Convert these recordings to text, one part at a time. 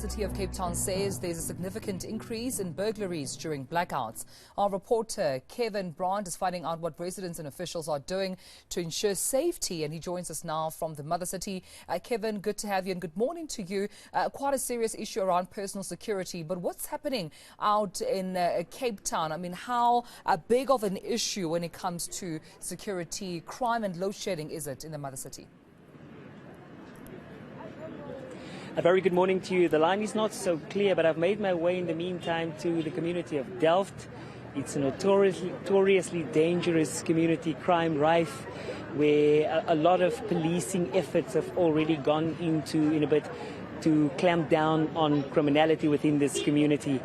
City of Cape Town says there's a significant increase in burglaries during blackouts. Our reporter Kevin Brandt is finding out what residents and officials are doing to ensure safety, and he joins us now from the mother city. Kevin, good to have you and good morning to you. Quite a serious issue around personal security, but what's happening out in Cape Town? I mean, how big of an issue when it comes to security, crime and load shedding is it in the mother city? A very good morning to you. The line is not so clear, but I've made my way in the meantime to the community of Delft. It's a notoriously dangerous community, crime rife, where a lot of policing efforts have already gone into in a bit to clamp down on criminality within this community.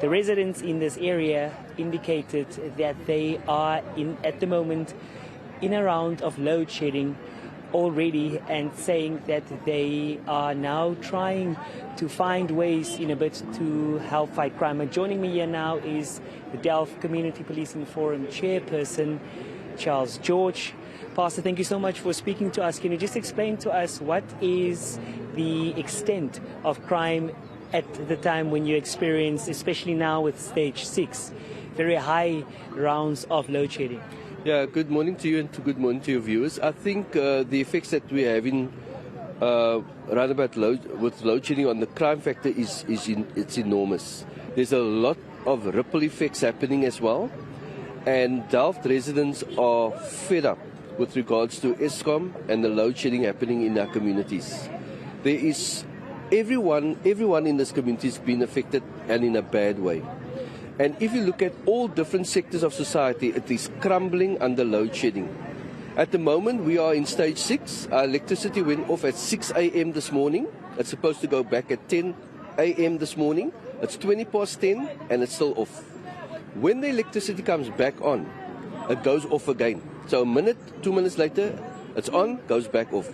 The residents in this area indicated that they are at the moment in a round of load shedding already, and saying that they are now trying to find ways in a bit to help fight crime. And joining me here now is the Delft Community Policing Forum chairperson, Charles George. Pastor, thank you so much for speaking to us. Can you just explain to us what is the extent of crime at the time when you experience, especially now with stage 6, very high rounds of load shedding? Yeah, good morning to you and good morning to your viewers. I think the effects that we're having roundabout with load shedding on the crime factor it's enormous. There's a lot of ripple effects happening as well, and Delft residents are fed up with regards to Eskom and the load shedding happening in our communities. There is everyone in this community has been affected, and in a bad way. And if you look at all different sectors of society, it is crumbling under load shedding. At the moment, we are in stage 6. Our electricity went off at 6 a.m. this morning. It's supposed to go back at 10 a.m. this morning. It's 20 past 10 and it's still off. When the electricity comes back on, it goes off again. So a minute, 2 minutes later, it's on, goes back off.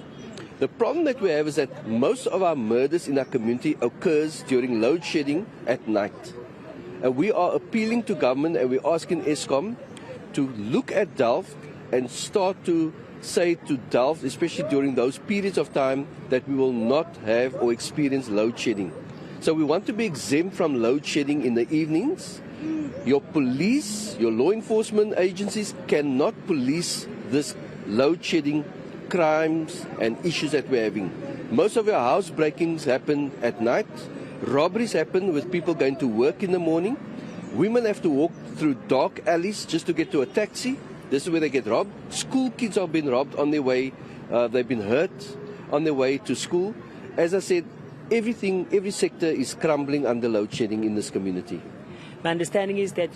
The problem that we have is that most of our murders in our community occurs during load shedding at night. And we are appealing to government and we're asking Eskom to look at Delft and start to say to Delft, especially during those periods of time, that we will not have or experience load shedding. So we want to be exempt from load shedding in the evenings. Your police, your law enforcement agencies cannot police this load shedding crimes and issues that we're having. Most of our house breakings happen at night. Robberies happen with people going to work in the morning. Women have to walk through dark alleys just to get to a taxi. This is where they get robbed. School kids have been robbed on their way. They've been hurt on their way to school. As I said, every sector is crumbling under load shedding in this community. My understanding is that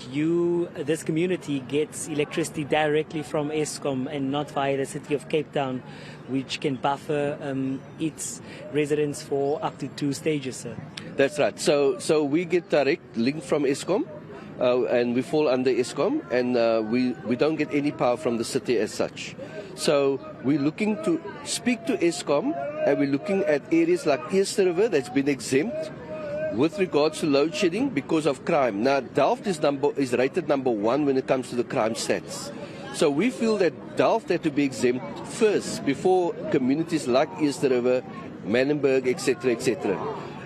this community gets electricity directly from Eskom and not via the city of Cape Town, which can buffer its residents for up to 2 stages, sir. That's right. So we get direct link from Eskom, and we fall under Eskom, and we don't get any power from the city as such. So we're looking to speak to Eskom, and we're looking at areas like East River that's been exempt with regards to load shedding because of crime. Now, Delft is rated number 1 when it comes to the crime stats. So we feel that Delft had to be exempt first before communities like East River, Manenberg, etc., etc.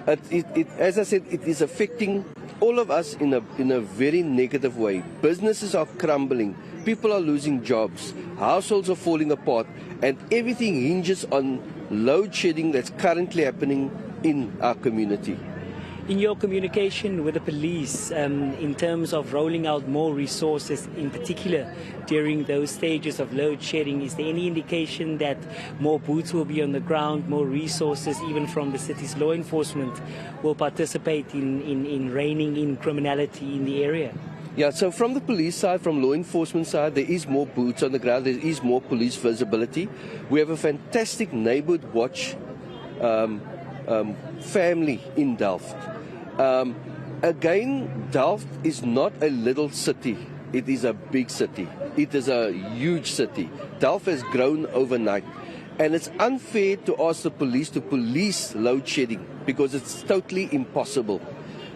As I said, it is affecting all of us in a very negative way. Businesses are crumbling, people are losing jobs, households are falling apart, and everything hinges on load shedding that's currently happening in our community. In your communication with the police, in terms of rolling out more resources, in particular during those stages of load shedding, is there any indication that more boots will be on the ground, more resources, even from the city's law enforcement, will participate in reining in criminality in the area? Yeah, so from the police side, from law enforcement side, there is more boots on the ground, there is more police visibility. We have a fantastic neighborhood watch family in Delft. Again, Delft is not a little city. It is a big city. It is a huge city. Delft has grown overnight. And it's unfair to ask the police to police load shedding because it's totally impossible.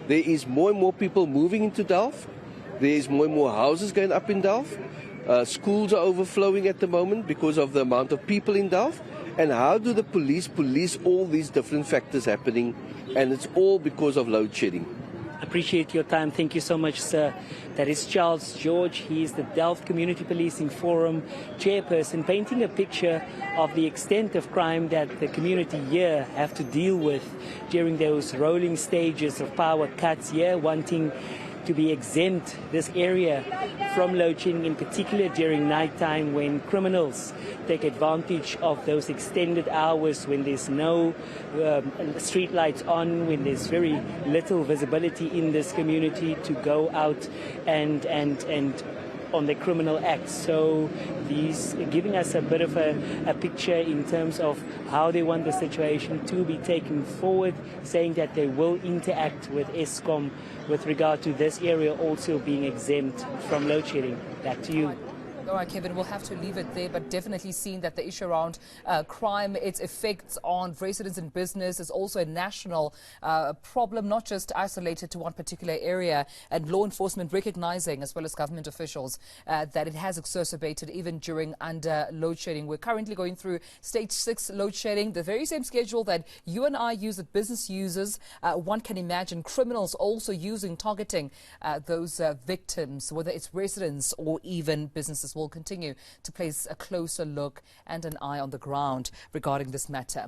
There is more and more people moving into Delft. There is more and more houses going up in Delft. Schools are overflowing at the moment because of the amount of people in Delft. And how do the police police all these different factors happening and it's all because of load shedding. Appreciate your time. Thank you so much, sir. That is Charles George. He is the Delft Community Policing Forum chairperson, painting a picture of the extent of crime that the community here have to deal with during those rolling stages of power cuts here, wanting to be exempt this area from load shedding, in particular during nighttime when criminals take advantage of those extended hours, when there's no street lights on, when there's very little visibility in this community to go out and on the criminal acts. So these giving us a bit of a picture in terms of how they want the situation to be taken forward, saying that they will interact with Eskom with regard to this area also being exempt from load shedding. Back to you. All right, Kevin, we'll have to leave it there, but definitely seeing that the issue around crime, its effects on residents and business is also a national problem, not just isolated to one particular area, and law enforcement recognizing, as well as government officials, that it has exacerbated even during under load shedding. We're currently going through stage 6 load shedding, the very same schedule that you and I use that business users. One can imagine criminals also targeting those victims, whether it's residents or even businesses. Will continue to place a closer look and an eye on the ground regarding this matter.